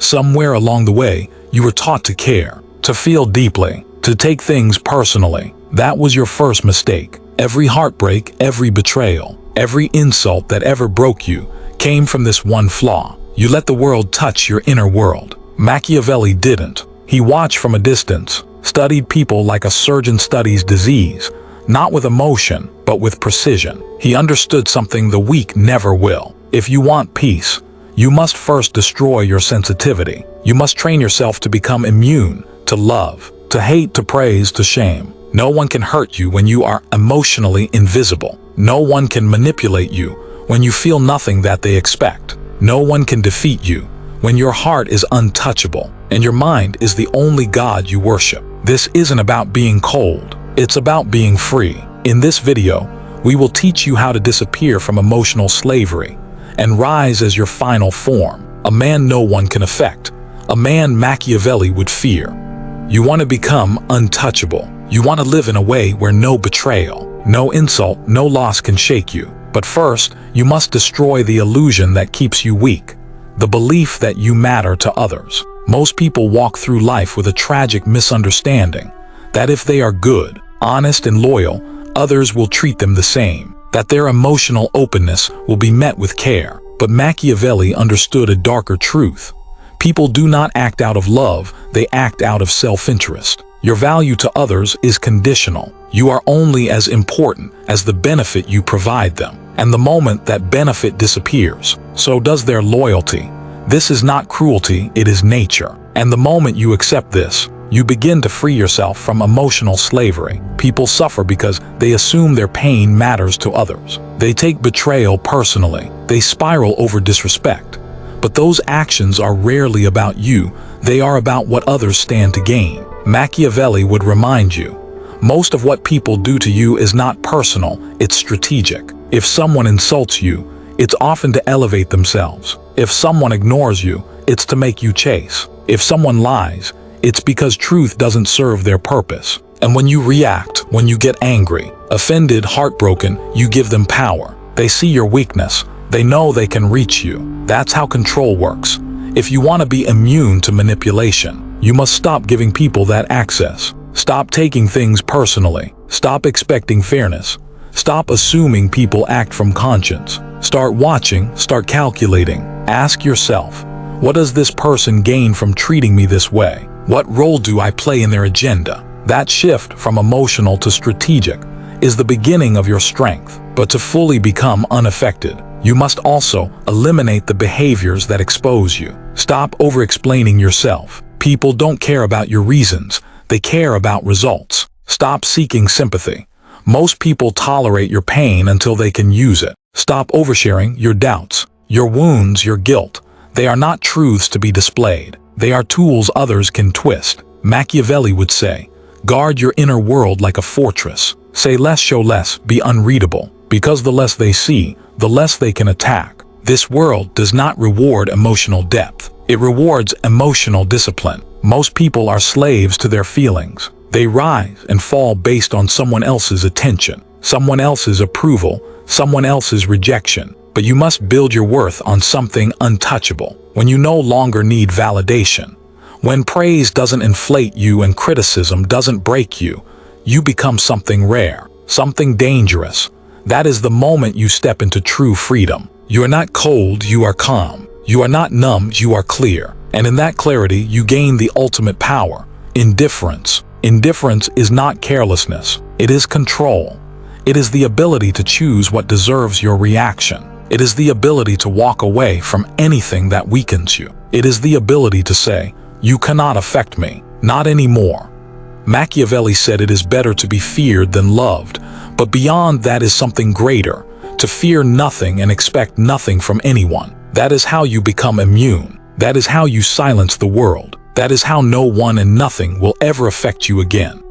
Somewhere along the way, you were taught to care, to feel deeply, to take things personally. That was your first mistake. Every heartbreak, every betrayal, every insult that ever broke you came from this one flaw. You let the world touch your inner world. Machiavelli didn't. He watched from a distance, studied people like a surgeon studies disease, not with emotion, but with precision. He understood something the weak never will. If you want peace, you must first destroy your sensitivity. You must train yourself to become immune to love, to hate, to praise, to shame. No one can hurt you when you are emotionally invisible. No one can manipulate you when you feel nothing that they expect. No one can defeat you when your heart is untouchable and your mind is the only God you worship. This isn't about being cold. It's about being free. In this video, we will teach you how to disappear from emotional slavery and rise as your final form, a man no one can affect, a man Machiavelli would fear. You want to become untouchable. You want to live in a way where no betrayal, no insult, no loss can shake you. But first, you must destroy the illusion that keeps you weak, the belief that you matter to others. Most people walk through life with a tragic misunderstanding that if they are good, honest, and loyal, others will treat them the same, that their emotional openness will be met with care. But Machiavelli understood a darker truth. People do not act out of love, they act out of self-interest. Your value to others is conditional. You are only as important as the benefit you provide them. And the moment that benefit disappears, so does their loyalty. This is not cruelty, it is nature. And the moment you accept this, you begin to free yourself from emotional slavery. People suffer because they assume their pain matters to others. They take betrayal personally. They spiral over disrespect. But those actions are rarely about you. They are about what others stand to gain. Machiavelli would remind you, most of what people do to you is not personal, it's strategic. If someone insults you, it's often to elevate themselves. If someone ignores you, it's to make you chase. If someone lies, it's because truth doesn't serve their purpose. And when you react, when you get angry, offended, heartbroken, you give them power. They see your weakness. They know they can reach you. That's how control works. If you want to be immune to manipulation, you must stop giving people that access. Stop taking things personally. Stop expecting fairness. Stop assuming people act from conscience. Start watching, start calculating. Ask yourself, what does this person gain from treating me this way? What role do I play in their agenda? That shift from emotional to strategic is the beginning of your strength. But to fully become unaffected, you must also eliminate the behaviors that expose you. Stop over-explaining yourself. People don't care about your reasons, they care about results. Stop seeking sympathy. Most people tolerate your pain until they can use it. Stop oversharing your doubts, your wounds, your guilt. They are not truths to be displayed. They are tools others can twist. Machiavelli would say, guard your inner world like a fortress. Say less, show less, be unreadable. Because the less they see, the less they can attack. This world does not reward emotional depth. It rewards emotional discipline. Most people are slaves to their feelings. They rise and fall based on someone else's attention, someone else's approval, someone else's rejection. But you must build your worth on something untouchable. When you no longer need validation, when praise doesn't inflate you and criticism doesn't break you, you become something rare, something dangerous. That is the moment you step into true freedom. You are not cold, you are calm. You are not numb, you are clear. And in that clarity, you gain the ultimate power, indifference. Indifference is not carelessness, it is control. It is the ability to choose what deserves your reaction. It is the ability to walk away from anything that weakens you. It is the ability to say, you cannot affect me, not anymore. Machiavelli said it is better to be feared than loved, but beyond that is something greater, to fear nothing and expect nothing from anyone. That is how you become immune. That is how you silence the world. That is how no one and nothing will ever affect you again.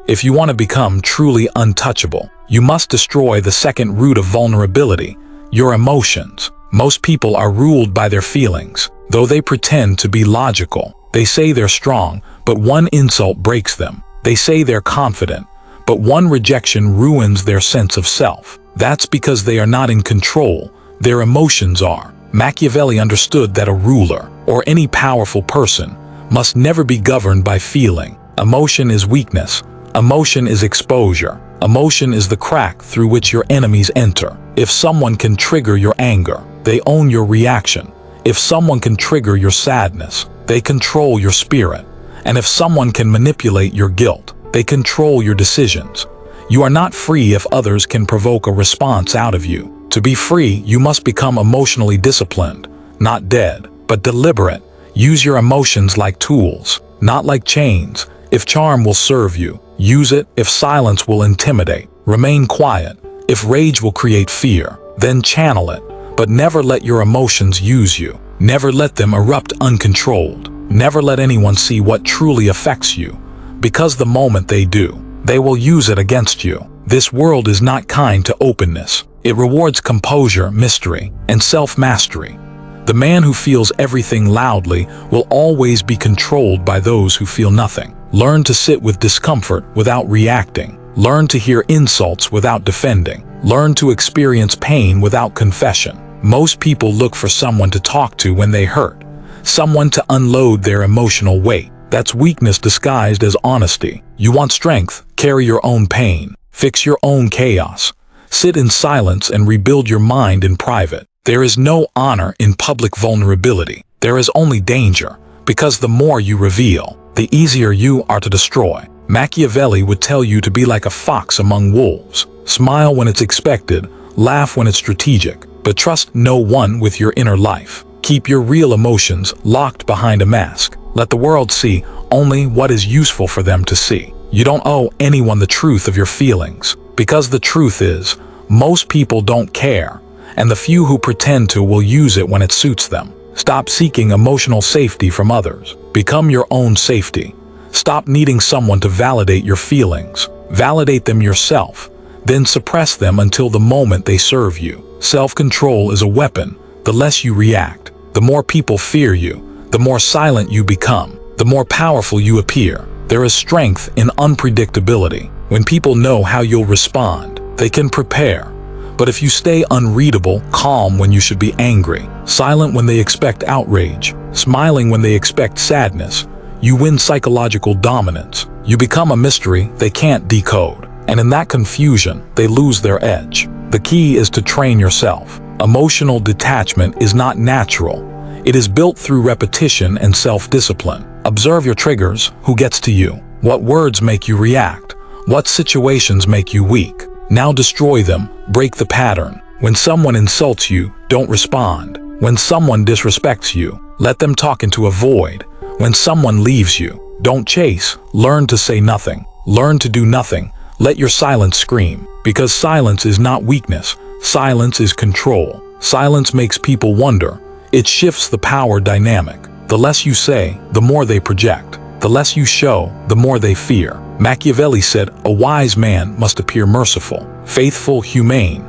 If you want to become truly untouchable, you must destroy the second root of vulnerability, your emotions. Most people are ruled by their feelings, though they pretend to be logical. They say they're strong, but one insult breaks them. They say they're confident, but one rejection ruins their sense of self. That's because they are not in control, their emotions are. Machiavelli understood that a ruler, or any powerful person, must never be governed by feeling. Emotion is weakness. Emotion is exposure. Emotion is the crack through which your enemies enter. If someone can trigger your anger, they own your reaction. If someone can trigger your sadness, they control your spirit. And if someone can manipulate your guilt, they control your decisions. You are not free if others can provoke a response out of you. To be free, you must become emotionally disciplined, not dead, but deliberate. Use your emotions like tools, not like chains. If charm will serve you, use it. If silence will intimidate, remain quiet. If rage will create fear, then channel it. But never let your emotions use you. Never let them erupt uncontrolled. Never let anyone see what truly affects you, because the moment they do, they will use it against you. This world is not kind to openness. It rewards composure, mystery, and self-mastery. The man who feels everything loudly will always be controlled by those who feel nothing. Learn to sit with discomfort without reacting. Learn to hear insults without defending. Learn to experience pain without confession. Most people look for someone to talk to when they hurt, someone to unload their emotional weight. That's weakness disguised as honesty. You want strength? Carry your own pain. Fix your own chaos. Sit in silence and rebuild your mind in private. There is no honor in public vulnerability. There is only danger, because the more you reveal, the easier you are to destroy. Machiavelli would tell you to be like a fox among wolves. Smile when it's expected, laugh when it's strategic, but trust no one with your inner life. Keep your real emotions locked behind a mask. Let the world see only what is useful for them to see. You don't owe anyone the truth of your feelings, because the truth is, most people don't care, and the few who pretend to will use it when it suits them. Stop seeking emotional safety from others. Become your own safety. Stop needing someone to validate your feelings. Validate them yourself, then suppress them until the moment they serve you. Self-control is a weapon. The less you react, the more people fear you, the more silent you become, the more powerful you appear. There is strength in unpredictability. When people know how you'll respond, they can prepare. But if you stay unreadable, calm when you should be angry, silent when they expect outrage, smiling when they expect sadness, you win psychological dominance. You become a mystery they can't decode. And in that confusion, they lose their edge. The key is to train yourself. Emotional detachment is not natural. It is built through repetition and self-discipline. Observe your triggers. Who gets to you? What words make you react? What situations make you weak? Now destroy them. Break the pattern. When someone insults you, don't respond. When someone disrespects you, let them talk into a void. When someone leaves you, don't chase. Learn to say nothing. Learn to do nothing. Let your silence scream. Because silence is not weakness. Silence is control. Silence makes people wonder. It shifts the power dynamic. The less you say, the more they project. The less you show, the more they fear. Machiavelli said, a wise man must appear merciful, faithful, humane,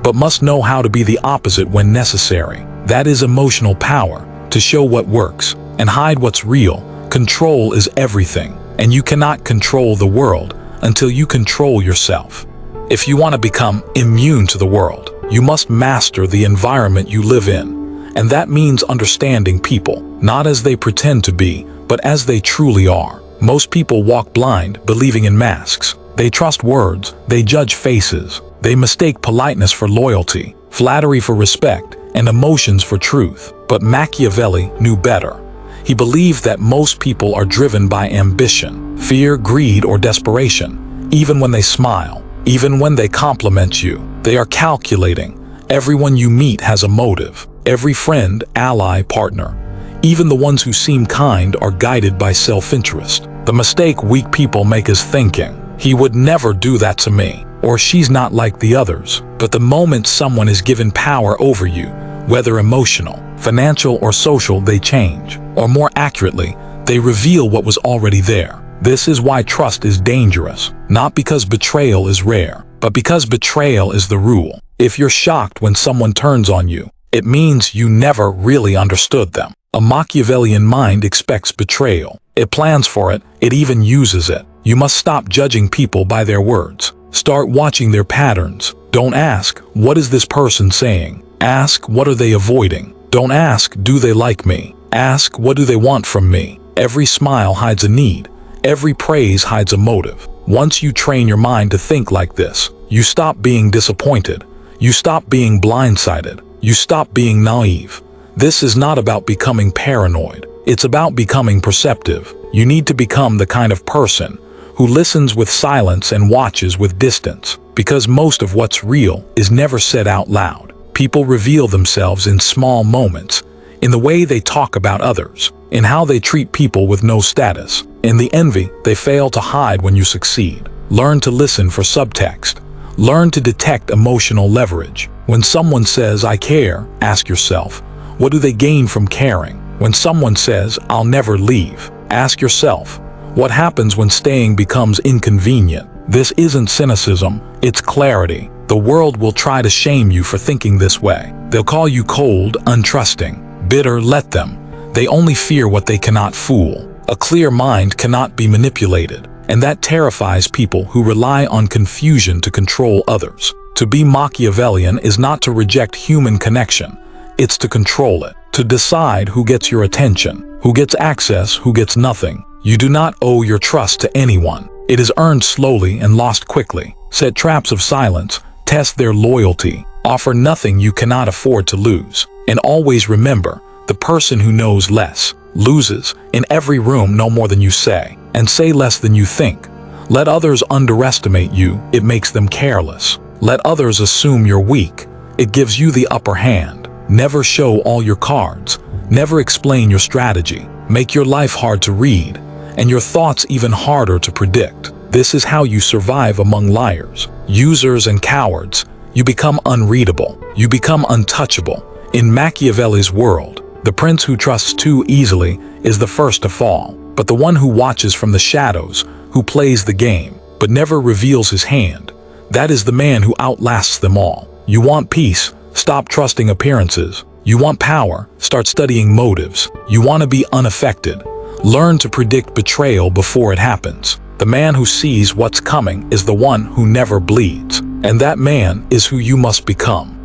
but must know how to be the opposite when necessary. That is emotional power, to show what works and hide what's real. Control is everything, and you cannot control the world until you control yourself. If you want to become immune to the world, you must master the environment you live in. And that means understanding people, not as they pretend to be, but as they truly are. Most people walk blind, believing in masks. They trust words, they judge faces, they mistake politeness for loyalty, flattery for respect, and emotions for truth. But Machiavelli knew better. He believed that most people are driven by ambition, fear, greed, or desperation. Even when they smile, even when they compliment you, they are calculating. Everyone you meet has a motive. Every friend, ally, partner, even the ones who seem kind, are guided by self-interest. The mistake weak people make is thinking, he would never do that to me, or she's not like the others. But the moment someone is given power over you, whether emotional, financial, or social, they change. Or more accurately, they reveal what was already there. This is why trust is dangerous, not because betrayal is rare, but because betrayal is the rule. If you're shocked when someone turns on you, it means you never really understood them. A Machiavellian mind expects betrayal. It plans for it, it even uses it. You must stop judging people by their words. Start watching their patterns. Don't ask, what is this person saying? Ask, what are they avoiding? Don't ask, do they like me? Ask, what do they want from me? Every smile hides a need. Every praise hides a motive. Once you train your mind to think like this, you stop being disappointed. You stop being blindsided. You stop being naive. This is not about becoming paranoid. It's about becoming perceptive. You need to become the kind of person who listens with silence and watches with distance, because most of what's real is never said out loud. People reveal themselves in small moments, in the way they talk about others, in how they treat people with no status, in the envy they fail to hide when you succeed. Learn to listen for subtext. Learn to detect emotional leverage. When someone says, "I care," ask yourself, what do they gain from caring? When someone says, "I'll never leave," ask yourself, what happens when staying becomes inconvenient? This isn't cynicism, it's clarity. The world will try to shame you for thinking this way. They'll call you cold, untrusting, bitter. Let them. They only fear what they cannot fool. A clear mind cannot be manipulated, and that terrifies people who rely on confusion to control others. To be Machiavellian is not to reject human connection, it's to control it, to decide who gets your attention, who gets access, who gets nothing. You do not owe your trust to anyone. It is earned slowly and lost quickly. Set traps of silence, test their loyalty, offer nothing you cannot afford to lose. And always remember, the person who knows less loses. In every room, know more than you say, and say less than you think. Let others underestimate you, it makes them careless. Let others assume you're weak, it gives you the upper hand. Never show all your cards. Never explain your strategy. Make your life hard to read, and your thoughts even harder to predict. This is how you survive among liars, users, and cowards. You become unreadable. You become untouchable. In Machiavelli's world, the prince who trusts too easily is the first to fall. But the one who watches from the shadows, who plays the game, but never reveals his hand, that is the man who outlasts them all. You want peace? Stop trusting appearances. You want power? Start studying motives. You want to be unaffected? Learn to predict betrayal before it happens. The man who sees what's coming is the one who never bleeds. And that man is who you must become.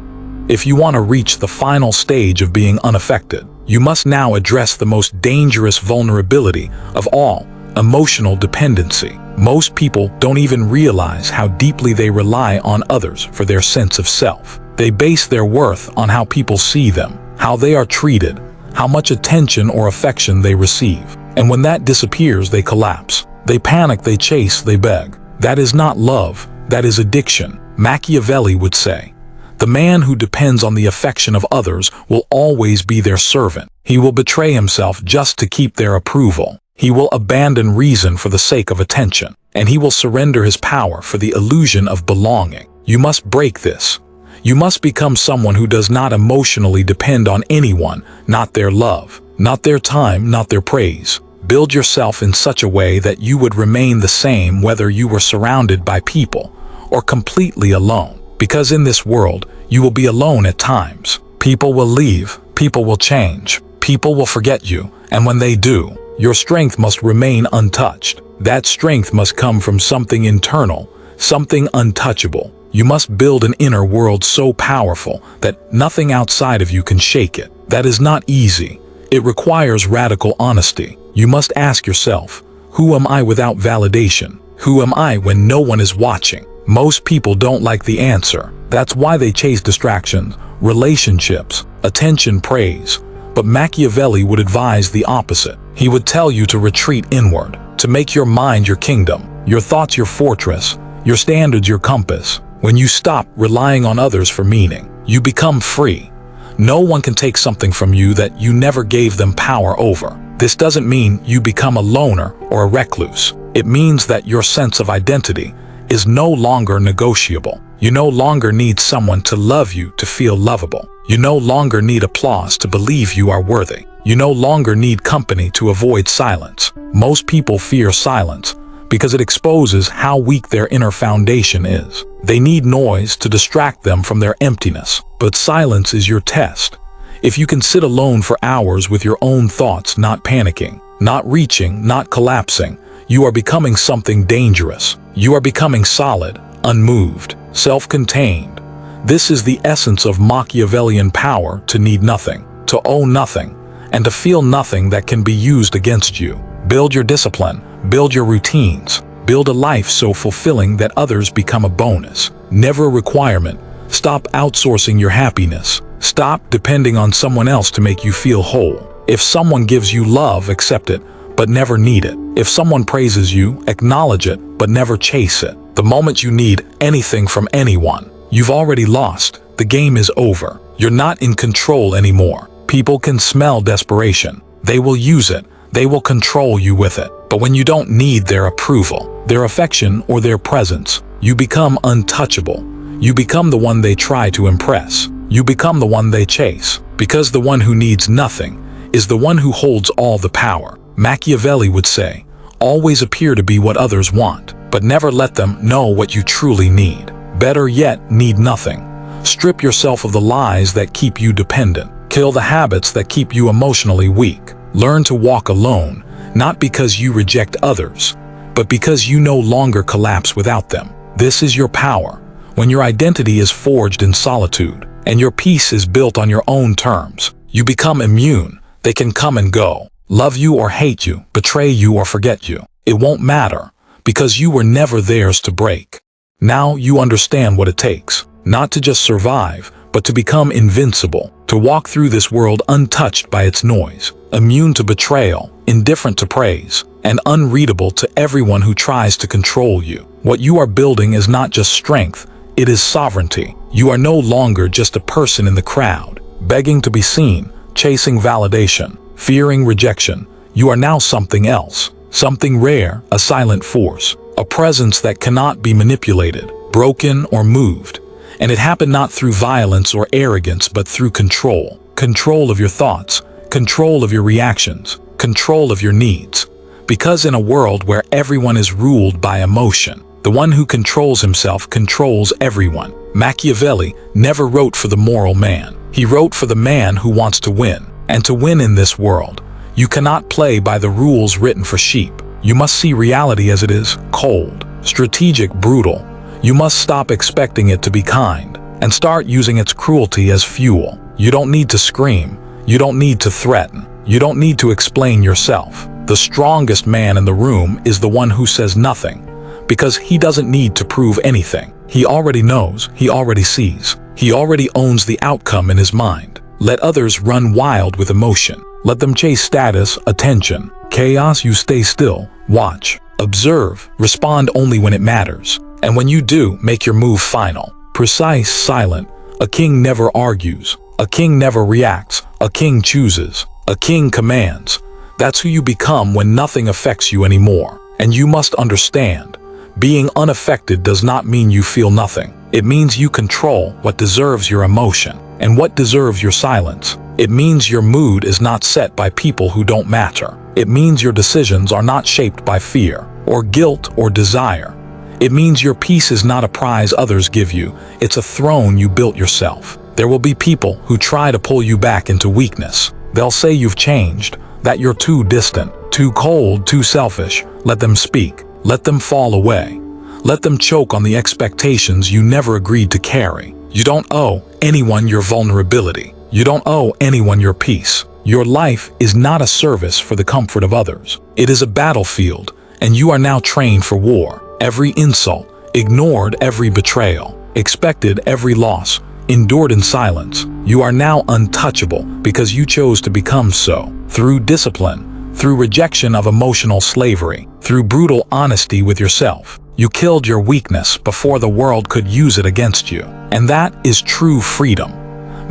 If you want to reach the final stage of being unaffected, you must now address the most dangerous vulnerability of all, emotional dependency. Most people don't even realize how deeply they rely on others for their sense of self. They base their worth on how people see them, how they are treated, how much attention or affection they receive. And when that disappears, they collapse. They panic, they chase, they beg. That is not love, that is addiction. Machiavelli would say, the man who depends on the affection of others will always be their servant. He will betray himself just to keep their approval. He will abandon reason for the sake of attention, and he will surrender his power for the illusion of belonging. You must break this. You must become someone who does not emotionally depend on anyone, not their love, not their time, not their praise. Build yourself in such a way that you would remain the same whether you were surrounded by people or completely alone. Because in this world, you will be alone at times. People will leave, people will change, people will forget you, and when they do, your strength must remain untouched. That strength must come from something internal, something untouchable. You must build an inner world so powerful that nothing outside of you can shake it. That is not easy. It requires radical honesty. You must ask yourself, who am I without validation? Who am I when no one is watching? Most people don't like the answer. That's why they chase distractions, relationships, attention, praise. But Machiavelli would advise the opposite. He would tell you to retreat inward, to make your mind your kingdom, your thoughts your fortress, your standards your compass. When you stop relying on others for meaning, you become free. No one can take something from you that you never gave them power over. This doesn't mean you become a loner or a recluse. It means that your sense of identity is no longer negotiable. You no longer need someone to love you to feel lovable. You no longer need applause to believe you are worthy. You no longer need company to avoid silence. Most people fear silence because it exposes how weak their inner foundation is. They need noise to distract them from their emptiness. But silence is your test. If you can sit alone for hours with your own thoughts, not panicking, not reaching, not collapsing, you are becoming something dangerous. You are becoming solid, unmoved, self-contained. This is the essence of Machiavellian power: to need nothing, to own nothing, and to feel nothing that can be used against you. Build your discipline, build your routines, build a life so fulfilling that others become a bonus, never a requirement. Stop outsourcing your happiness. Stop depending on someone else to make you feel whole. If someone gives you love, accept it, but never need it. If someone praises you, acknowledge it, but never chase it. The moment you need anything from anyone, you've already lost. The game is over. You're not in control anymore. People can smell desperation. They will use it. They will control you with it. But when you don't need their approval, their affection, or their presence, you become untouchable. You become the one they try to impress. You become the one they chase. Because the one who needs nothing is the one who holds all the power. Machiavelli would say, always appear to be what others want, but never let them know what you truly need. Better yet, need nothing. Strip yourself of the lies that keep you dependent. Kill the habits that keep you emotionally weak. Learn to walk alone, not because you reject others, but because you no longer collapse without them. This is your power, when your identity is forged in solitude, and your peace is built on your own terms. You become immune. They can come and go, love you or hate you, betray you or forget you. It won't matter, because you were never theirs to break. Now you understand what it takes, not to just survive, but to become invincible, to walk through this world untouched by its noise, immune to betrayal, indifferent to praise, and unreadable to everyone who tries to control you. What you are building is not just strength, it is sovereignty. You are no longer just a person in the crowd, begging to be seen, chasing validation, fearing rejection. You are now something else, something rare, a silent force, a presence that cannot be manipulated, broken, or moved. And it happened not through violence or arrogance, but through control. Control of your thoughts, control of your reactions, control of your needs. Because in a world where everyone is ruled by emotion, the one who controls himself controls everyone. Machiavelli never wrote for the moral man. He wrote for the man who wants to win. And to win in this world, you cannot play by the rules written for sheep. You must see reality as it is, cold, strategic, brutal. You must stop expecting it to be kind, and start using its cruelty as fuel. You don't need to scream. You don't need to threaten. You don't need to explain yourself. The strongest man in the room is the one who says nothing, because he doesn't need to prove anything. He already knows, he already sees, he already owns the outcome in his mind. Let others run wild with emotion. Let them chase status, attention, chaos. You stay still, watch, observe, respond only when it matters. And when you do, make your move final, precise, silent. A king never argues. A king never reacts. A king chooses. A king commands. That's who you become when nothing affects you anymore. And you must understand, being unaffected does not mean you feel nothing. It means you control what deserves your emotion and what deserves your silence. It means your mood is not set by people who don't matter. It means your decisions are not shaped by fear or guilt or desire. It means your peace is not a prize others give you. It's a throne you built yourself. There will be people who try to pull you back into weakness. They'll say you've changed, that you're too distant, too cold, too selfish. Let them speak. Let them fall away. Let them choke on the expectations you never agreed to carry. You don't owe anyone your vulnerability. You don't owe anyone your peace. Your life is not a service for the comfort of others. It is a battlefield, and you are now trained for war. Every insult, ignored every betrayal, expected every loss, endured in silence. You are now untouchable because you chose to become so. Through discipline, through rejection of emotional slavery, through brutal honesty with yourself. You killed your weakness before the world could use it against you. And that is true freedom.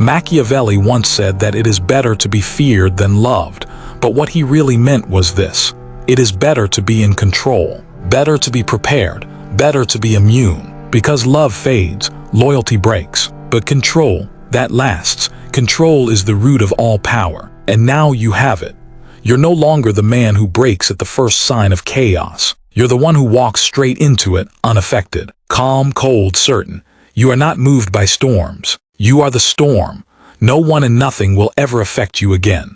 Machiavelli once said that it is better to be feared than loved, but what he really meant was this: it is better to be in control, better to be prepared, better to be immune. Because love fades, loyalty breaks, but control, that lasts. Control is the root of all power, and now you have it. You're no longer the man who breaks at the first sign of chaos. You're the one who walks straight into it, unaffected, calm, cold, certain. You are not moved by storms. You are the storm. No one and nothing will ever affect you again.